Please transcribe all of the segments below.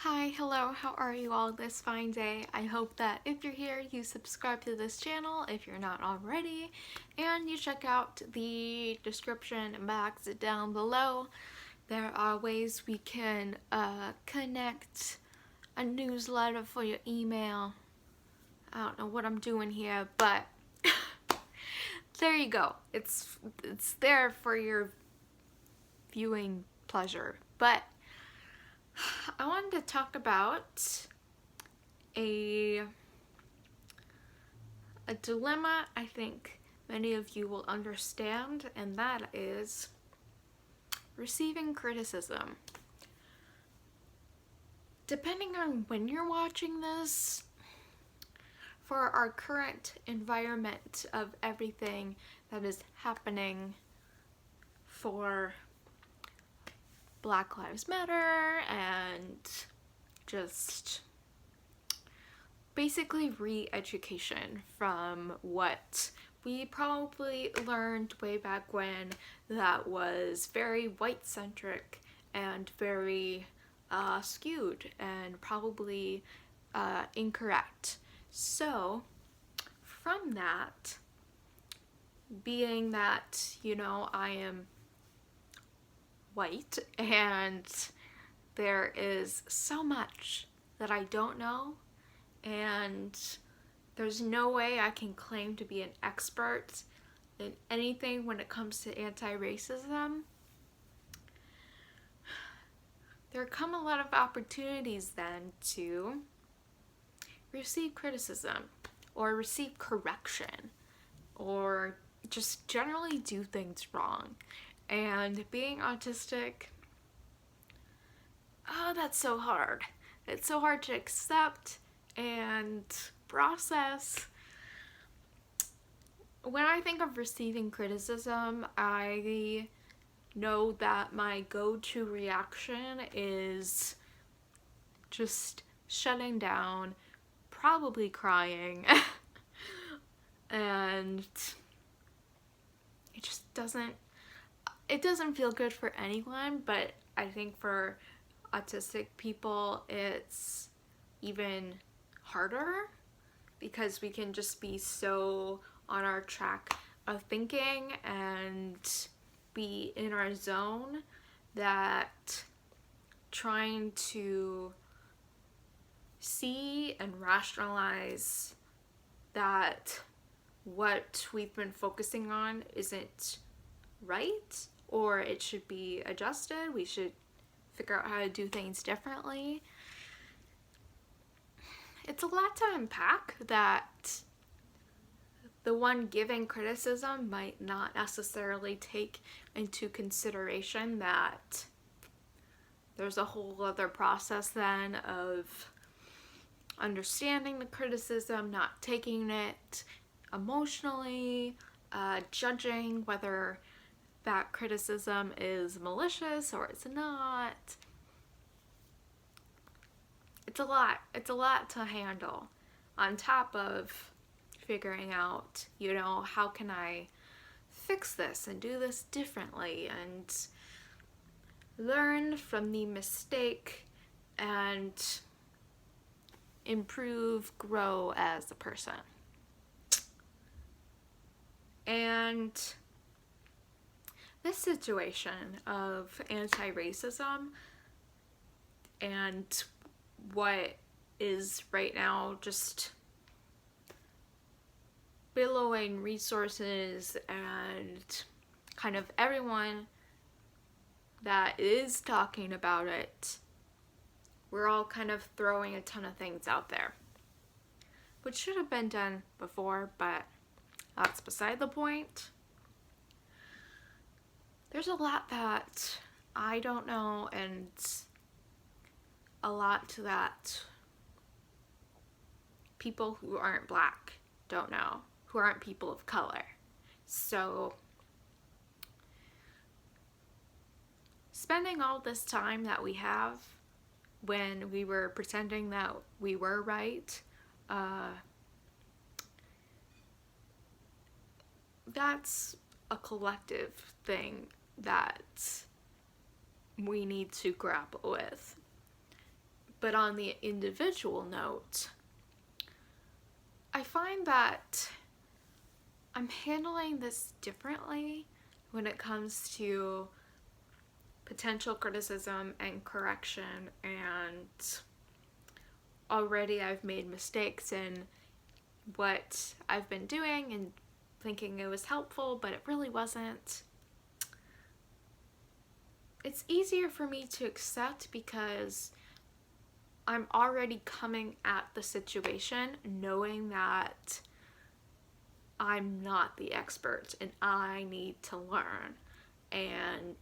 Hi, hello, how are you all this fine day? I hope that if you're here, you subscribe to this channel if you're not already, and you check out the description box down below. There are ways we can connect, a newsletter for your email. I don't know what I'm doing here, but there you go. It's there for your viewing pleasure. But I wanted to talk about a dilemma I think many of you will understand, and that is receiving criticism. Depending on when you're watching this, for our current environment of everything that is happening for Black Lives Matter and just basically re-education from what we probably learned way back when that was very white-centric and very skewed and probably incorrect. So from that, being that, I am white and there is so much that I don't know, and there's no way I can claim to be an expert in anything when it comes to anti-racism. There come a lot of opportunities then to receive criticism or receive correction or just generally do things wrong. And being autistic, oh, that's so hard. It's so hard to accept and process. When I think of receiving criticism, I know that my go-to reaction is just shutting down, probably crying, and it doesn't feel good for anyone, but I think for autistic people it's even harder because we can just be so on our track of thinking and be in our zone that trying to see and rationalize that what we've been focusing on isn't right or it should be adjusted, we should figure out how to do things differently. It's a lot to unpack that the one giving criticism might not necessarily take into consideration that there's a whole other process then of understanding the criticism, not taking it emotionally, judging whether that criticism is malicious or it's not. It's a lot to handle on top of figuring out, how can I fix this and do this differently and learn from the mistake and improve, grow as a person. And this situation of anti-racism and what is right now just billowing resources and kind of everyone that is talking about it, we're all kind of throwing a ton of things out there, which should have been done before, but that's beside the point. There's a lot that I don't know and a lot that people who aren't Black don't know, who aren't people of color. So spending all this time that we have when we were pretending that we were right, that's a collective thing that we need to grapple with. But on the individual note, I find that I'm handling this differently when it comes to potential criticism and correction, and already I've made mistakes in what I've been doing and thinking it was helpful, but it really wasn't. It's easier for me to accept because I'm already coming at the situation knowing that I'm not the expert and I need to learn. And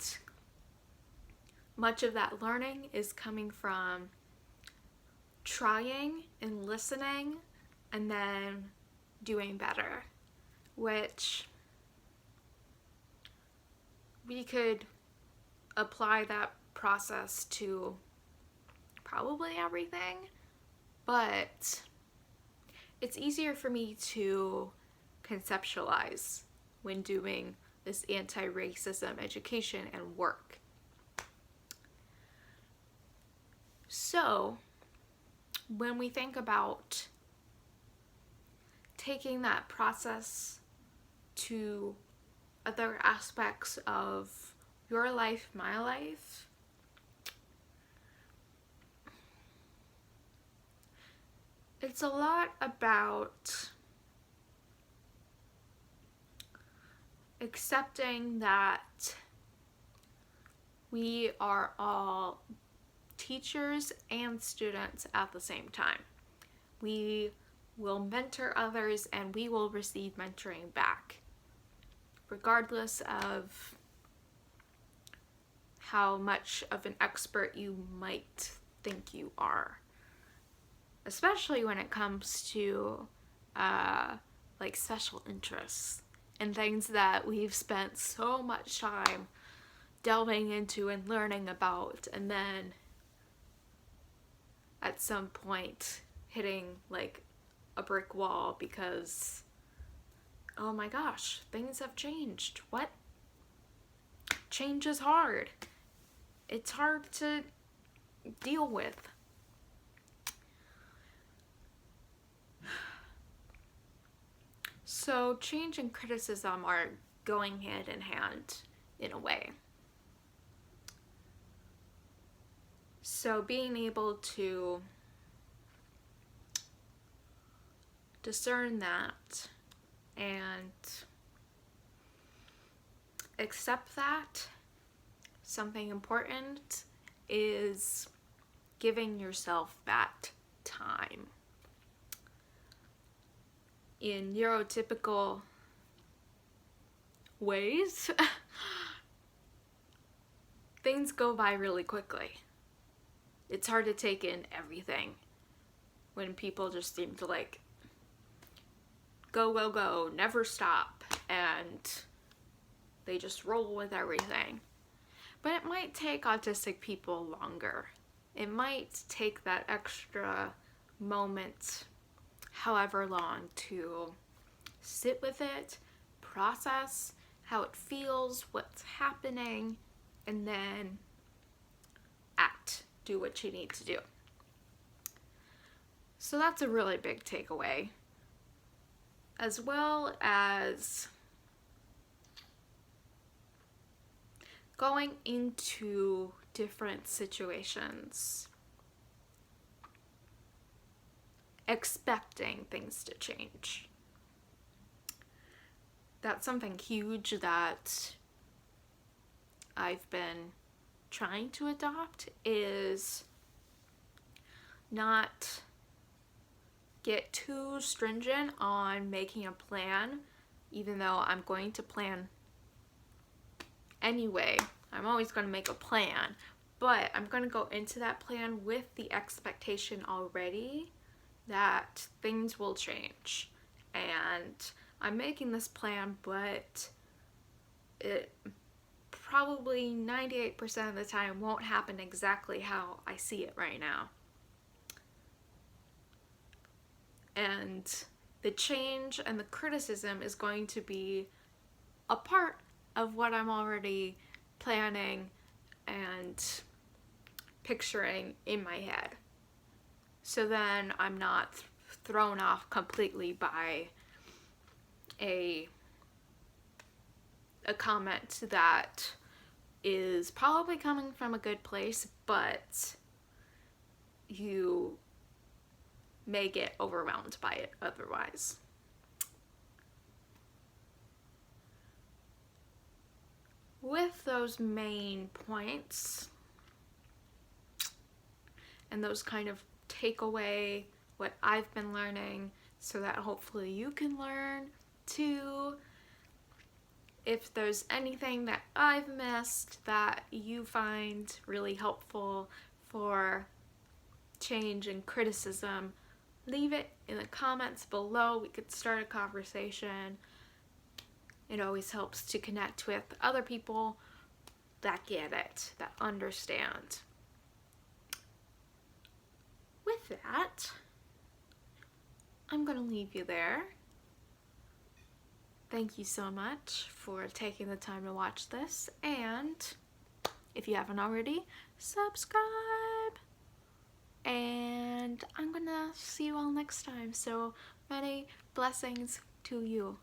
much of that learning is coming from trying and listening and then doing better, which we could apply that process to probably everything, but it's easier for me to conceptualize when doing this anti-racism education and work. So when we think about taking that process to other aspects of your life, my life, it's a lot about accepting that we are all teachers and students at the same time. We will mentor others and we will receive mentoring back, regardless of how much of an expert you might think you are. Especially when it comes to like special interests and things that we've spent so much time delving into and learning about, and then at some point hitting like a brick wall because, oh my gosh, things have changed. What? Change is hard. It's hard to deal with. So change and criticism are going hand in hand in a way. So being able to discern that and accept that, something important is giving yourself that time. In neurotypical ways, things go by really quickly. It's hard to take in everything when people just seem to like go, go, go, never stop, and they just roll with everything. But it might take autistic people longer. It might take that extra moment, however long, to sit with it, process how it feels, what's happening, and then act, do what you need to do. So that's a really big takeaway, as well as going into different situations expecting things to change. That's something huge that I've been trying to adopt, is not get too stringent on making a plan, even though I'm going to plan anyway. I'm always going to make a plan, but I'm going to go into that plan with the expectation already that things will change. And I'm making this plan, but it probably 98% of the time won't happen exactly how I see it right now. And the change and the criticism is going to be a part of what I'm already planning and picturing in my head. so then I'm not thrown off completely by a comment that is probably coming from a good place, but you may get overwhelmed by it otherwise. With those main points and those kind of take away what I've been learning so that hopefully you can learn too. If there's anything that I've missed that you find really helpful for change and criticism, leave it in the comments below. We could start a conversation. It always helps to connect with other people that get it, that understand. With that, I'm going to leave you there. Thank you so much for taking the time to watch this, and if you haven't already, subscribe. And I'm gonna see you all next time. So many blessings to you.